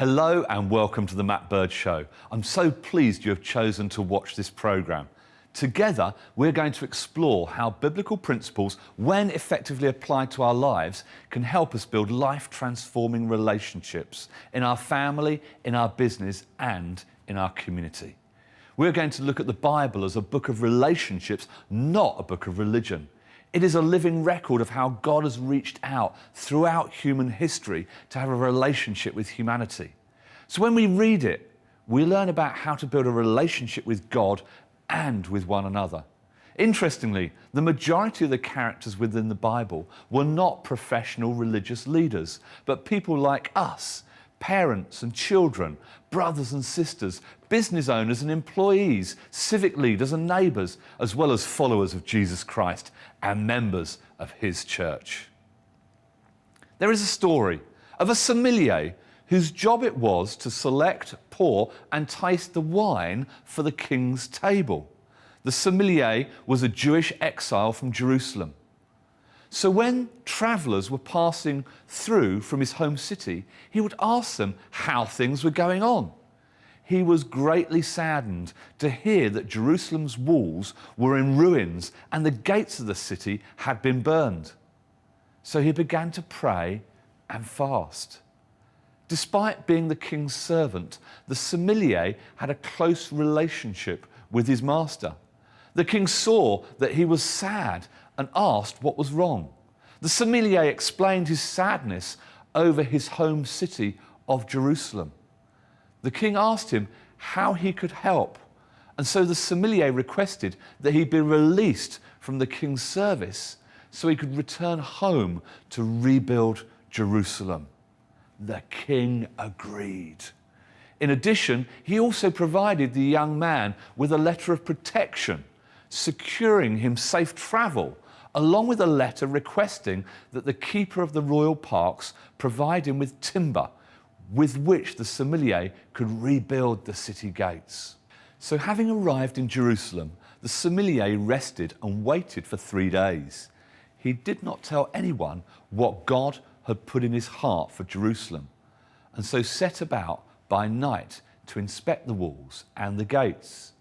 Hello and welcome to the Matt Bird Show. I'm so pleased you have chosen to watch this programme. Together, we're going to explore how biblical principles, when effectively applied to our lives, can help us build life-transforming relationships in our family, in our business and in our community. We're going to look at the Bible as a book of relationships, not a book of religion. It is a living record of how God has reached out throughout human history to have a relationship with humanity. So when we read it, we learn about how to build a relationship with God and with one another. Interestingly, the majority of the characters within the Bible were not professional religious leaders, but people like us, parents and children, brothers and sisters, business owners and employees, civic leaders and neighbours, as well as followers of Jesus Christ and members of his church. There is a story of a sommelier whose job it was to select, pour and taste the wine for the king's table. The sommelier was a Jewish exile from Jerusalem. So when travellers were passing through from his home city, he would ask them how things were going on. He was greatly saddened to hear that Jerusalem's walls were in ruins and the gates of the city had been burned. So he began to pray and fast. Despite being the king's servant, the sommelier had a close relationship with his master. The king saw that he was sad and asked what was wrong. The sommelier explained his sadness over his home city of Jerusalem. The king asked him how he could help, and so the sommelier requested that he be released from the king's service so he could return home to rebuild Jerusalem. The king agreed. In addition, he also provided the young man with a letter of protection, securing him safe travel, along with a letter requesting that the keeper of the royal parks provide him with timber with which the sommelier could rebuild the city gates. So having arrived in Jerusalem, the sommelier rested and waited for 3 days. He did not tell anyone what God had put in his heart for Jerusalem, and so set about by night to inspect the walls and the gates.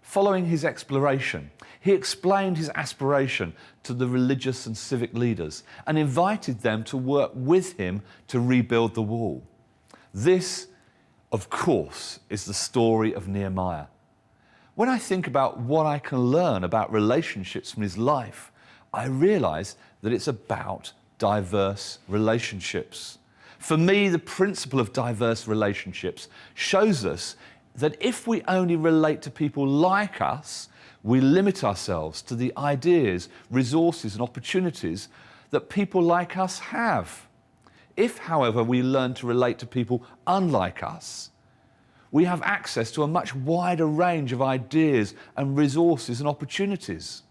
Following his exploration, he explained his aspiration to the religious and civic leaders and invited them to work with him to rebuild the wall. This, of course, is the story of Nehemiah. When I think about what I can learn about relationships from his life, I realise that it's about diverse relationships. For me, the principle of diverse relationships shows us that if we only relate to people like us, we limit ourselves to the ideas, resources and opportunities that people like us have. If, however, we learn to relate to people unlike us, we have access to a much wider range of ideas and resources and opportunities.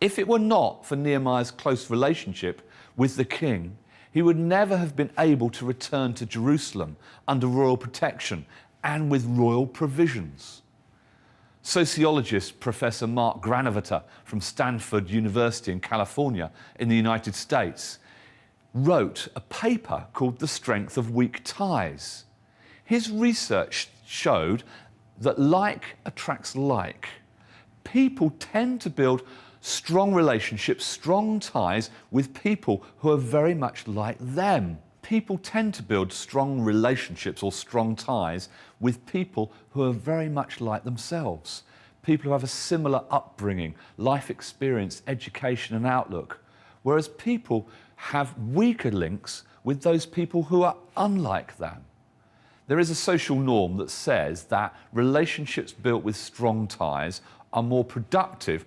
If it were not for Nehemiah's close relationship with the king, he would never have been able to return to Jerusalem under royal protection and with royal provisions. Sociologist Professor Mark Granovetter from Stanford University in California in the United States wrote a paper called The Strength of Weak Ties. His research showed that like attracts like. People tend to build strong relationships, strong ties with people who are very much like them. People tend to build strong relationships or strong ties with people who are very much like themselves. People who have a similar upbringing, life experience, education and outlook. Whereas people have weaker links with those people who are unlike them. There is a social norm that says that relationships built with strong ties are more productive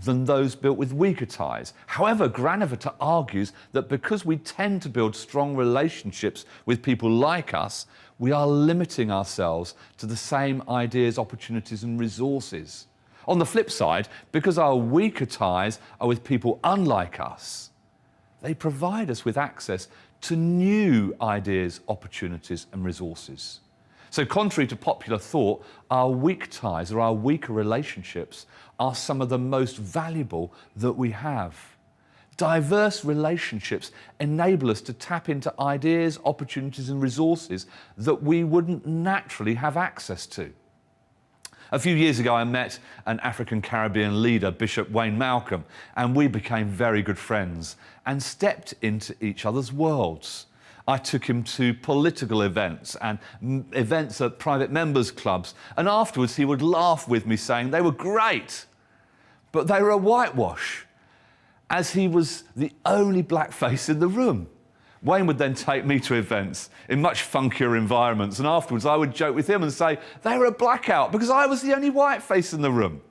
than those built with weaker ties. However, Granovetter argues that because we tend to build strong relationships with people like us, we are limiting ourselves to the same ideas, opportunities and resources. On the flip side, because our weaker ties are with people unlike us, they provide us with access to new ideas, opportunities and resources. So contrary to popular thought, our weak ties or our weaker relationships are some of the most valuable that we have. Diverse relationships enable us to tap into ideas, opportunities and resources that we wouldn't naturally have access to. A few years ago, I met an African Caribbean leader, Bishop Wayne Malcolm, and we became very good friends and stepped into each other's worlds. I took him to political events and events at private members' clubs, and afterwards he would laugh with me saying they were great, but they were a whitewash, as he was the only black face in the room. Wayne would then take me to events in much funkier environments, and afterwards I would joke with him and say they were a blackout because I was the only white face in the room.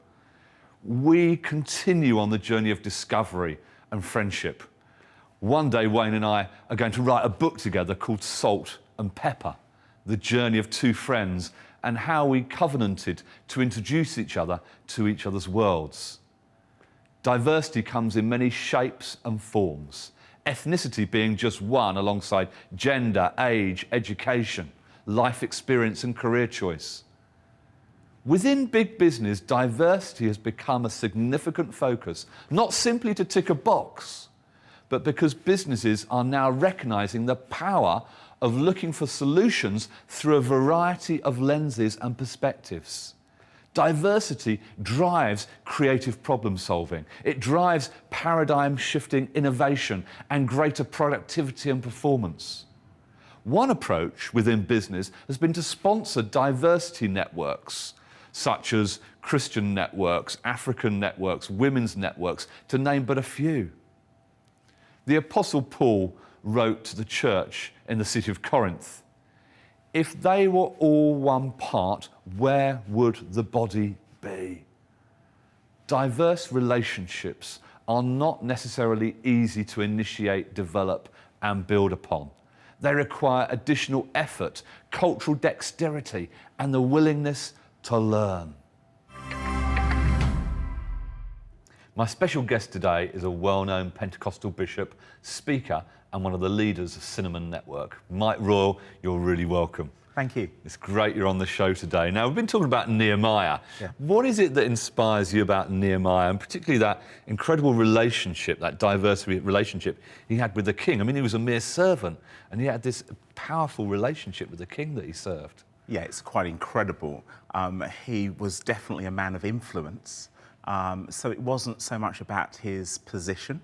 We continue on the journey of discovery and friendship. One day Wayne and I are going to write a book together called Salt and Pepper, the journey of two friends and how we covenanted to introduce each other to each other's worlds. Diversity comes in many shapes and forms, ethnicity being just one alongside gender, age, education, life experience and career choice. Within big business, diversity has become a significant focus, not simply to tick a box, but because businesses are now recognising the power of looking for solutions through a variety of lenses and perspectives. Diversity drives creative problem solving. It drives paradigm-shifting innovation and greater productivity and performance. One approach within business has been to sponsor diversity networks, such as Christian networks, African networks, women's networks, to name but a few. The Apostle Paul wrote to the church in the city of Corinth, "If they were all one part, where would the body be?" Diverse relationships are not necessarily easy to initiate, develop and build upon. They require additional effort, cultural dexterity and the willingness to learn. My special guest today is a well-known Pentecostal bishop, speaker and one of the leaders of Cinnamon Network. Mike Royal, you're really welcome. Thank you. It's great you're on the show today. Now, we've been talking about Nehemiah. Yeah. What is it that inspires you about Nehemiah, and particularly that incredible relationship, that diverse relationship he had with the king? I mean, he was a mere servant, and he had this powerful relationship with the king that he served. Yeah, it's quite incredible. He was definitely a man of influence. So it wasn't so much about his position,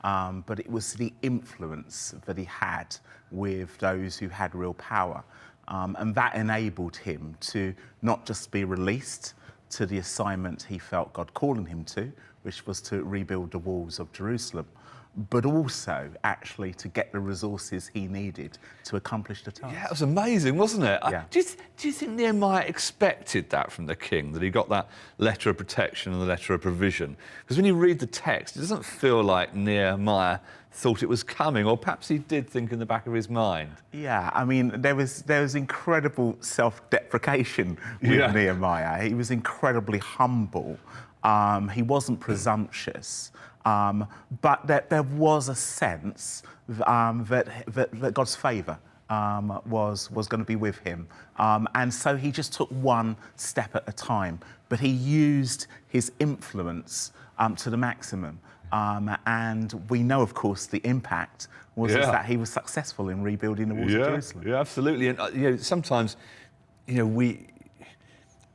but it was the influence that he had with those who had real power. And that enabled him to not just be released to the assignment he felt God calling him to, which was to rebuild the walls of Jerusalem, but also actually to get the resources he needed to accomplish the task. Yeah, it was amazing, wasn't it? Yeah. Do you think Nehemiah expected that from the king, that he got that letter of protection and the letter of provision? Because when you read the text, it doesn't feel like Nehemiah thought it was coming, or perhaps he did think in the back of his mind. Yeah, I mean, there was incredible self-deprecation with Nehemiah. He was incredibly humble. He wasn't presumptuous. But there was a sense that God's favour was going to be with him. And so he just took one step at a time. But he used his influence to the maximum. And we know, of course, the impact was is that he was successful in rebuilding the walls of Jerusalem. Yeah, absolutely. And sometimes,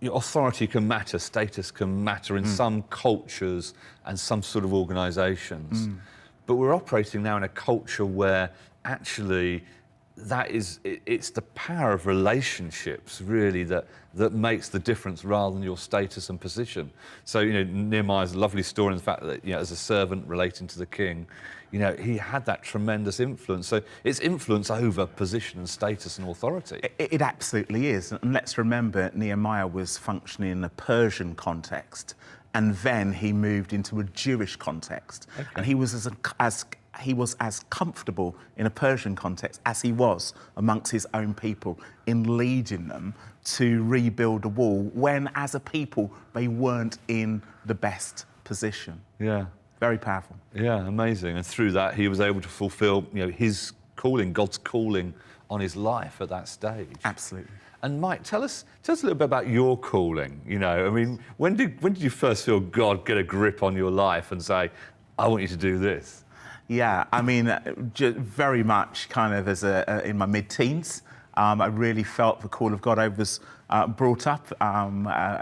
your authority can matter, status can matter in some cultures and some sort of organisations. But we're operating now in a culture where actually it's the power of relationships really that makes the difference rather than your status and position. So, Nehemiah's lovely story in the fact that, as a servant relating to the king, he had that tremendous influence. So it's influence over position and status and authority. It absolutely is. And let's remember, Nehemiah was functioning in a Persian context, and then he moved into a Jewish context. Okay. And he was as comfortable in a Persian context as he was amongst his own people in leading them to rebuild a wall when, as a people, they weren't in the best position. Yeah. Very powerful. Yeah, amazing. And through that, he was able to fulfil, his calling, God's calling on his life at that stage. Absolutely. And Mike, tell us a little bit about your calling. I mean, when did you first feel God get a grip on your life and say, I want you to do this? Yeah, I mean, very much kind of as in my mid-teens. I really felt the call of God. I was brought up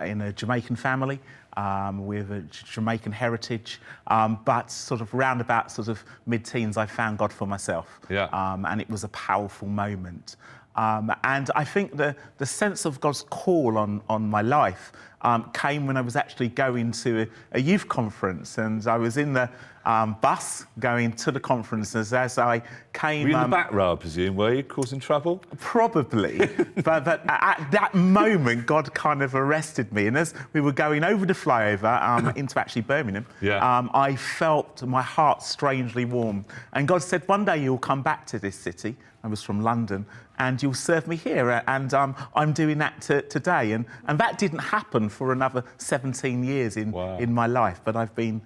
in a Jamaican family with a Jamaican heritage, but sort of roundabout sort of mid-teens, I found God for myself. Yeah. And it was a powerful moment. And I think the sense of God's call on my life came when I was actually going to a youth conference, and I was in the bus going to the conference as I came... Were you in the back row, I presume, were you, causing trouble? Probably, but at that moment, God kind of arrested me. And as we were going over the flyover into actually Birmingham, I felt my heart strangely warm. And God said, one day you'll come back to this city. I was from London, and you'll serve me here. And I'm doing that today. And that didn't happen for another 17 years in my life. But I've been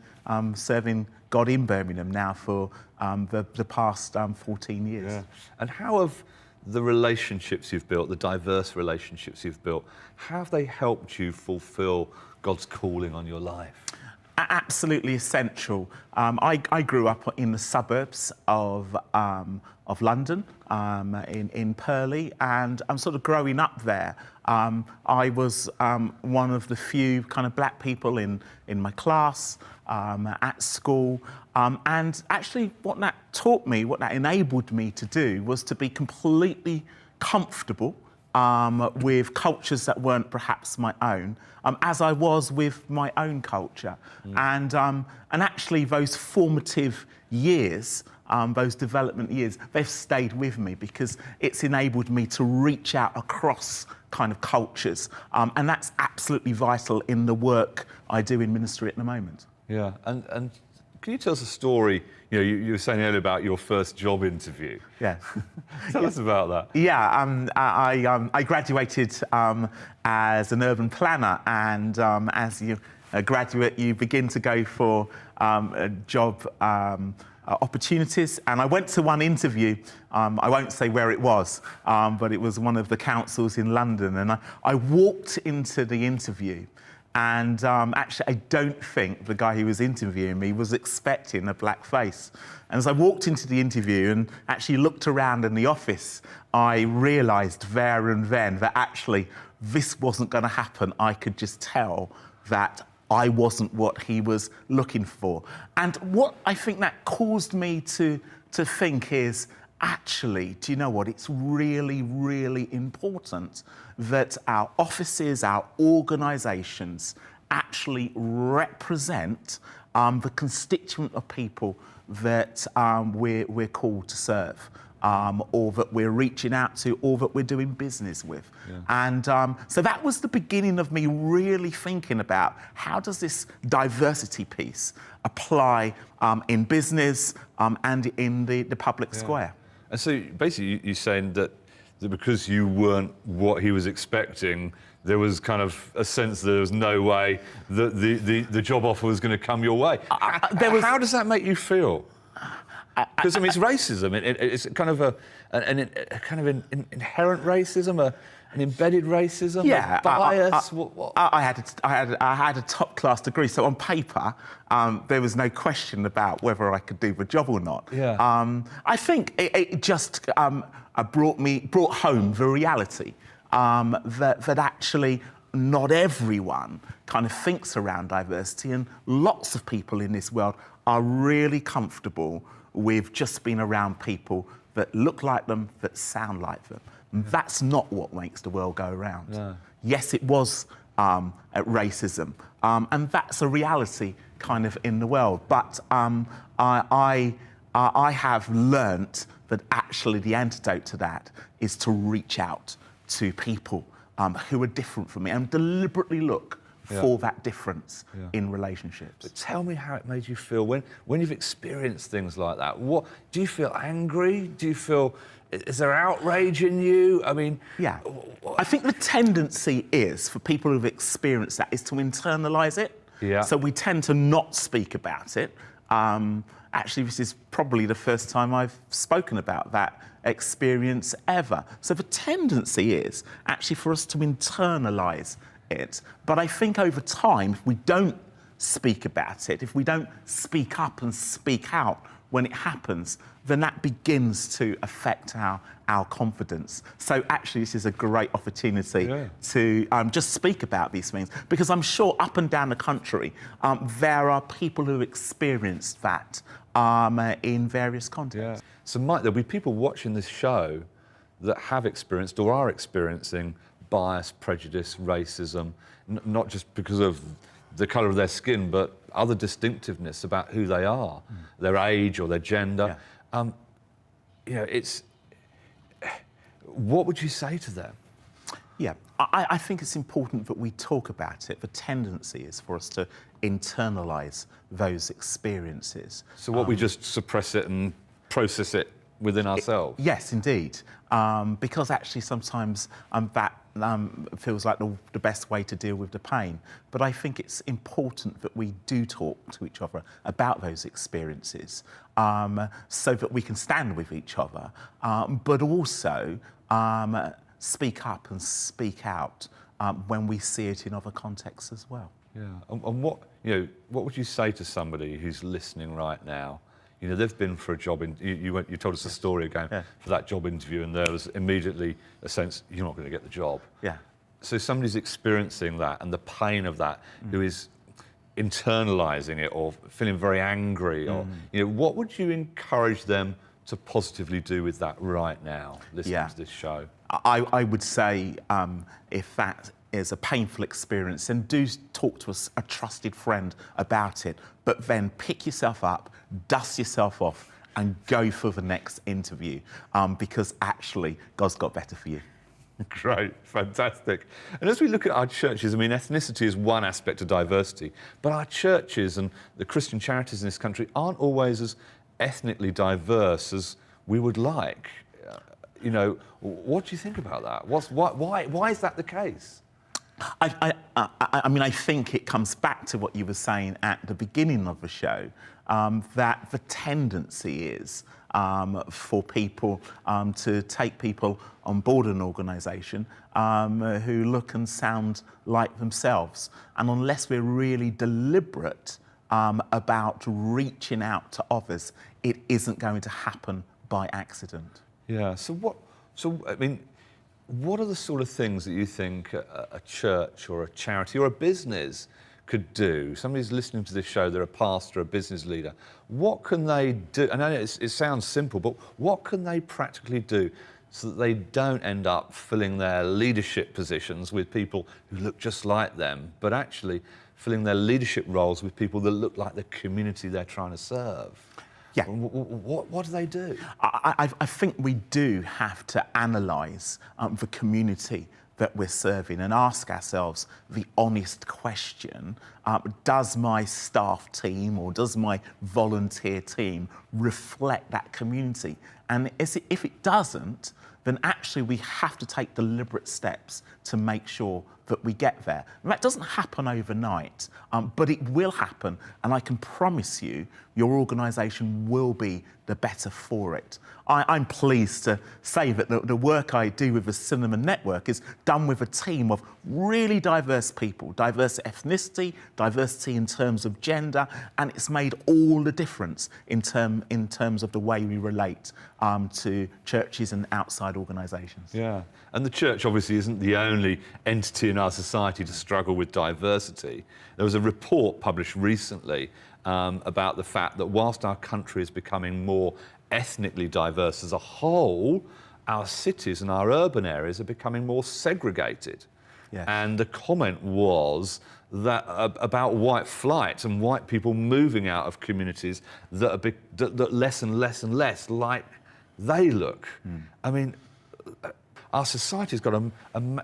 serving God in Birmingham now for the past 14 years. Yeah. And how have the relationships you've built, the diverse relationships you've built, how have they helped you fulfil God's calling on your life? Absolutely essential. I grew up in the suburbs of London, in Purley, and I'm sort of growing up there. I was one of the few kind of black people in my class, at school, and actually what that taught me, what that enabled me to do, was to be completely comfortable with cultures that weren't perhaps my own, as I was with my own culture. And actually those formative years, those development years, they've stayed with me because it's enabled me to reach out across kind of cultures. And that's absolutely vital in the work I do in ministry at the moment. Yeah, and can you tell us a story? You know, you were saying earlier about your first job interview. Yeah. Tell us about that. Yeah, I graduated as an urban planner, and as a graduate, you begin to go for job opportunities. And I went to one interview. I won't say where it was, but it was one of the councils in London. And I walked into the interview. And actually, I don't think the guy who was interviewing me was expecting a black face. And as I walked into the interview and actually looked around in the office, I realised there and then that actually this wasn't going to happen. I could just tell that I wasn't what he was looking for. And what I think that caused me to think is, actually, do you know what? It's really, really important that our offices, our organisations actually represent the constituent of people that we're called to serve, or that we're reaching out to, or that we're doing business with. Yeah. And so that was the beginning of me really thinking about how does this diversity piece apply in business and in the public square. And so basically you're saying that because you weren't what he was expecting, there was kind of a sense that there was no way that the job offer was going to come your way. How does that make you feel? Because I mean, it's racism. It's kind of an inherent racism, an embedded racism, a bias. I had a top class degree, so on paper there was no question about whether I could do the job or not. Yeah. I think it just brought home the reality that actually not everyone kind of thinks around diversity, and lots of people in this world are really comfortable with just being around people that look like them, that sound like them. That's not what makes the world go around. No. Yes, it was racism, and that's a reality kind of in the world. But I have learnt that actually the antidote to that is to reach out to people who are different from me and deliberately look for that difference in relationships. But tell me how it made you feel when you've experienced things like that. What do you feel? Angry? Do you feel? Is there outrage in you? I mean, yeah. I think the tendency is for people who've experienced that is to internalise it. Yeah. So we tend to not speak about it. Actually, this is probably the first time I've spoken about that experience ever. So the tendency is actually for us to internalise it. But I think over time, if we don't speak about it, if we don't speak up and speak out, when it happens, then that begins to affect our confidence. So actually, this is a great opportunity to just speak about these things, because I'm sure up and down the country, there are people who experience that in various contexts. So, Mike, there'll be people watching this show that have experienced or are experiencing bias, prejudice, racism, not just because of the colour of their skin, but other distinctiveness about who they are, their age or their gender. You know, what would you say to them? Yeah, I think it's important that we talk about it. The tendency is for us to internalise those experiences. So what, we just suppress it and process it within ourselves? Yes, indeed. Because actually sometimes that feels like the best way to deal with the pain. But I think it's important that we do talk to each other about those experiences, so that we can stand with each other, but also speak up and speak out when we see it in other contexts as well. Yeah. And what would you say to somebody who's listening right now? You know, they've been for a job. You told us a story again for that job interview, and there was immediately a sense you're not going to get the job. Yeah. So somebody's experiencing that and the pain of that, who is internalising it or feeling very angry, or what would you encourage them to positively do with that right now, listening to this show? I would say, if that is a painful experience, then do talk to a trusted friend about it, but then pick yourself up, dust yourself off, and go for the next interview, because actually God's got better for you. Great, fantastic. And as we look at our churches, I mean, ethnicity is one aspect of diversity, but our churches and the Christian charities in this country aren't always as ethnically diverse as we would like. You know, what do you think about that? Why is that the case? I mean, I think it comes back to what you were saying at the beginning of the show, that the tendency is for people to take people on board an organisation who look and sound like themselves. And unless we're really deliberate about reaching out to others, it isn't going to happen by accident. Yeah, so I mean, what are the sort of things that you think a church or a charity or a business could do? Somebody's listening to this show, they're a pastor, a business leader. What can they do? I know it sounds simple, but what can they practically do so that they don't end up filling their leadership positions with people who look just like them, but actually filling their leadership roles with people that look like the community they're trying to serve? Yeah. What do they do? I think we do have to analyse the community that we're serving and ask ourselves the honest question, does my staff team or does my volunteer team reflect that community? And if it doesn't, then actually we have to take deliberate steps to make sure that we get there. And that doesn't happen overnight, but it will happen, and I can promise you your organisation will be the better for it. I'm pleased to say that the work I do with the Cinema Network is done with a team of really diverse people, diverse ethnicity, diversity in terms of gender, and it's made all the difference in terms of the way we relate to churches and outside organisations. Yeah, and the church obviously isn't the only entity in our society to struggle with diversity. There was a report published recently about the fact that whilst our country is becoming more ethnically diverse as a whole, our cities and our urban areas are becoming more segregated. Yes. And the comment was that about white flight and white people moving out of communities that less and less and less like they look. I mean, our society's got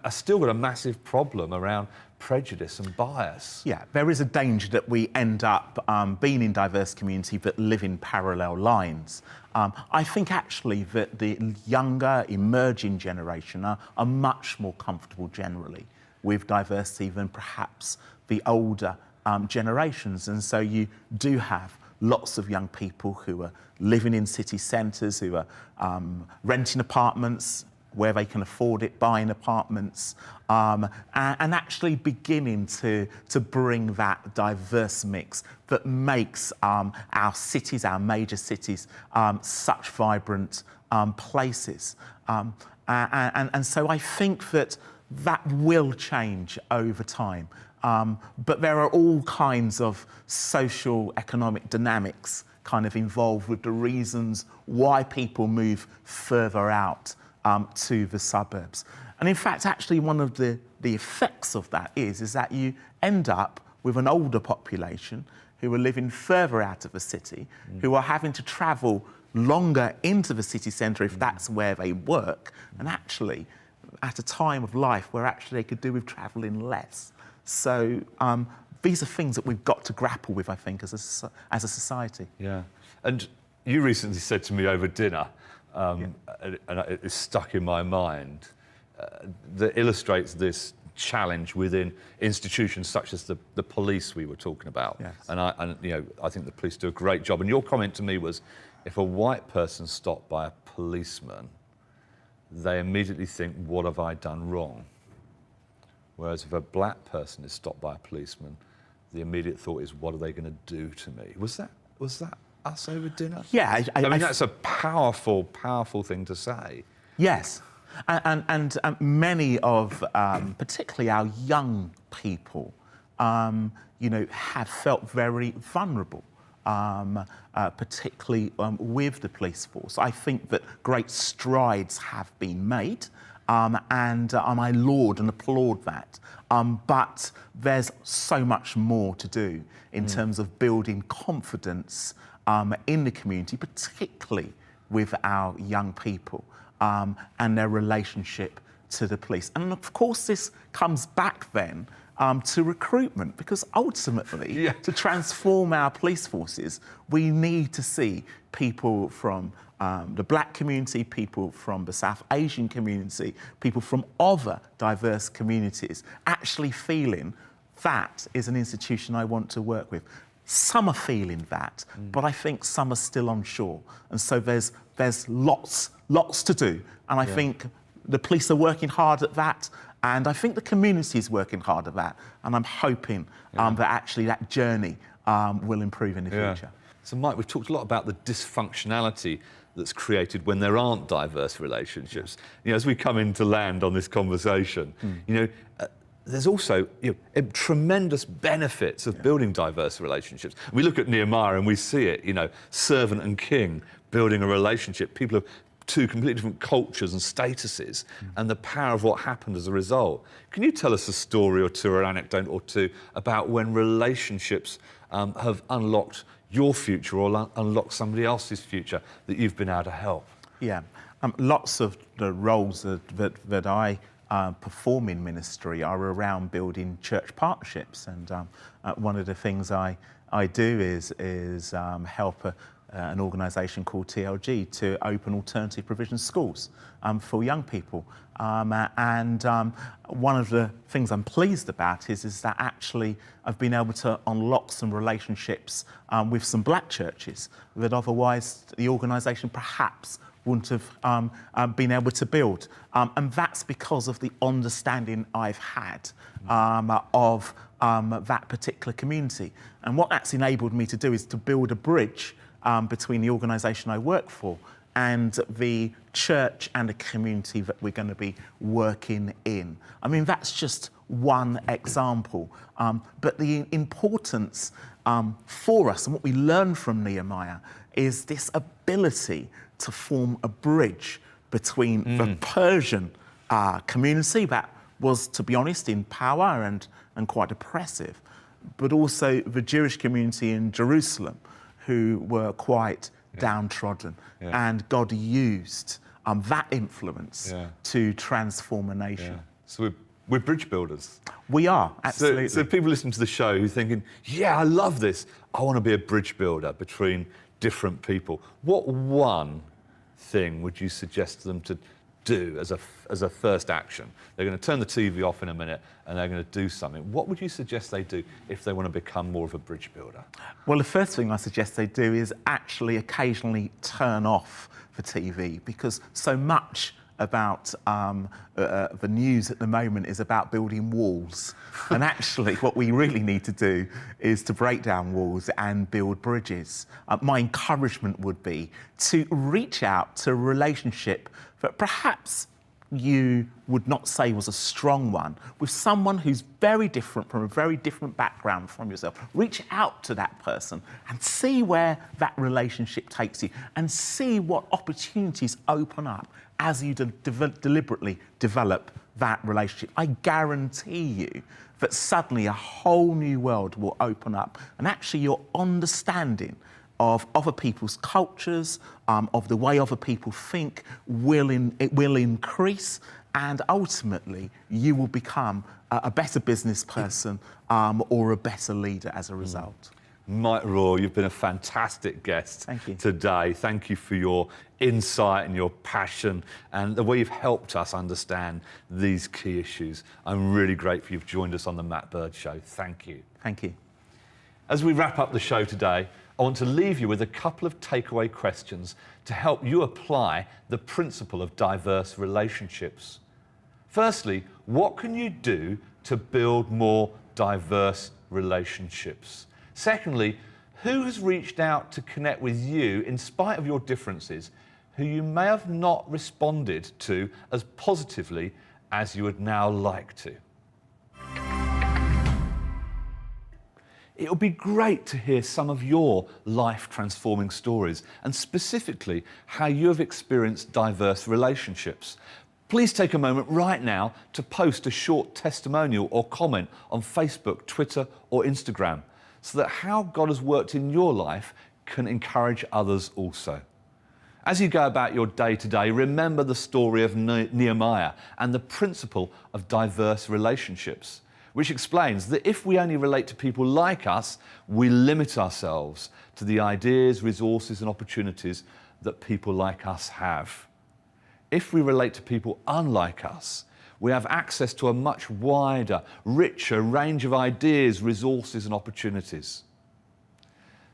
still got a massive problem around prejudice and bias. Yeah, there is a danger that we end up being in diverse community but live in parallel lines. I think actually that the younger, emerging generation are much more comfortable generally with diversity than perhaps the older generations. And so you do have lots of young people who are living in city centres, who are renting apartments, where they can afford it, buying apartments, and actually beginning to bring that diverse mix that makes our cities, our major cities, such vibrant places. And so I think that will change over time. But there are all kinds of social economic dynamics kind of involved with the reasons why people move further out to the suburbs. And in fact, actually, one of the effects of that is that you end up with an older population who are living further out of the city, who are having to travel longer into the city centre if that's where they work, and actually at a time of life where actually they could do with travelling less. So these are things that we've got to grapple with, I think, as a society. Yeah. And you recently said to me over dinner, and it's stuck in my mind, that illustrates this challenge within institutions such as the police we were talking about. Yes. And I think the police do a great job. And your comment to me was, if a white person's stopped by a policeman, they immediately think, what have I done wrong? Whereas if a black person is stopped by a policeman, the immediate thought is, what are they going to do to me? Was that us over dinner? Yeah. I mean, that's a powerful, powerful thing to say. Yes. And many of, particularly our young people, have felt very vulnerable, particularly with the police force. I think that great strides have been made, and I laud and applaud that. But there's so much more to do in terms of building confidence in the community, particularly with our young people. And their relationship to the police. And of course, this comes back then to recruitment, because ultimately, to transform our police forces, we need to see people from the black community, people from the South Asian community, people from other diverse communities actually feeling that is an institution I want to work with. Some are feeling that, but I think some are still unsure. And so there's lots to do. And I think the police are working hard at that. And I think the community is working hard at that. And I'm hoping that actually that journey will improve in the future. So, Mike, we've talked a lot about the dysfunctionality that's created when there aren't diverse relationships. As we come into land on this conversation, there's also tremendous benefits of building diverse relationships. We look at Nehemiah and we see it, servant and king, building a relationship, people of two completely different cultures and statuses, and the power of what happened as a result. Can you tell us a story or two, or an anecdote or two, about when relationships have unlocked your future or unlocked somebody else's future that you've been able to help? Yeah, lots of the roles that I perform in ministry are around building church partnerships, and one of the things I do is help an organisation called TLG to open alternative provision schools for young people. And one of the things I'm pleased about is that actually I've been able to unlock some relationships with some black churches that otherwise the organisation perhaps wouldn't have been able to build. And that's because of the understanding I've had of that particular community. And what that's enabled me to do is to build a bridge between the organisation I work for and the church and the community that we're going to be working in. I mean, that's just one example. But the importance for us and what we learn from Nehemiah is this ability to form a bridge between the Persian community that was, to be honest, in power and quite oppressive, but also the Jewish community in Jerusalem, who were quite downtrodden. And God used that influence to transform a nation. So we're bridge builders. We are, absolutely. So people listening to the show who are thinking, I love this. I want to be a bridge builder between different people. What one thing would you suggest to them to do as a first action? They're going to turn the TV off in a minute and they're going to do something. What would you suggest they do if they want to become more of a bridge builder? Well, the first thing I suggest they do is actually occasionally turn off the TV, because so much about the news at the moment is about building walls. And actually, what we really need to do is to break down walls and build bridges. My encouragement would be to reach out to a relationship that perhaps you would not say was a strong one, with someone who's very different, from a very different background from yourself. Reach out to that person and see where that relationship takes you, and see what opportunities open up as you deliberately develop that relationship. I guarantee you that suddenly a whole new world will open up, and actually your understanding of other people's cultures, of the way other people think, it will increase, and ultimately you will become a better business person or a better leader as a result. Mike Raw, you've been a fantastic guest today. Thank you for your insight and your passion and the way you've helped us understand these key issues. I'm really grateful you've joined us on the Matt Bird Show. Thank you. Thank you. As we wrap up the show today, I want to leave you with a couple of takeaway questions to help you apply the principle of diverse relationships. Firstly, what can you do to build more diverse relationships? Secondly, who has reached out to connect with you in spite of your differences, who you may have not responded to as positively as you would now like to? It would be great to hear some of your life-transforming stories, and specifically how you have experienced diverse relationships. Please take a moment right now to post a short testimonial or comment on Facebook, Twitter or Instagram, so that how God has worked in your life can encourage others also. As you go about your day to day, remember the story of Nehemiah and the principle of diverse relationships, which explains that if we only relate to people like us, we limit ourselves to the ideas, resources and opportunities that people like us have. If we relate to people unlike us, we have access to a much wider, richer range of ideas, resources and opportunities.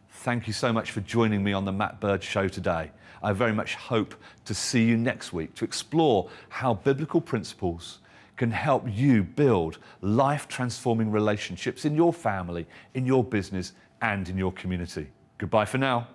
Thank you so much for joining me on the Matt Bird Show today. I very much hope to see you next week to explore how biblical principles can help you build life-transforming relationships in your family, in your business and in your community. Goodbye for now.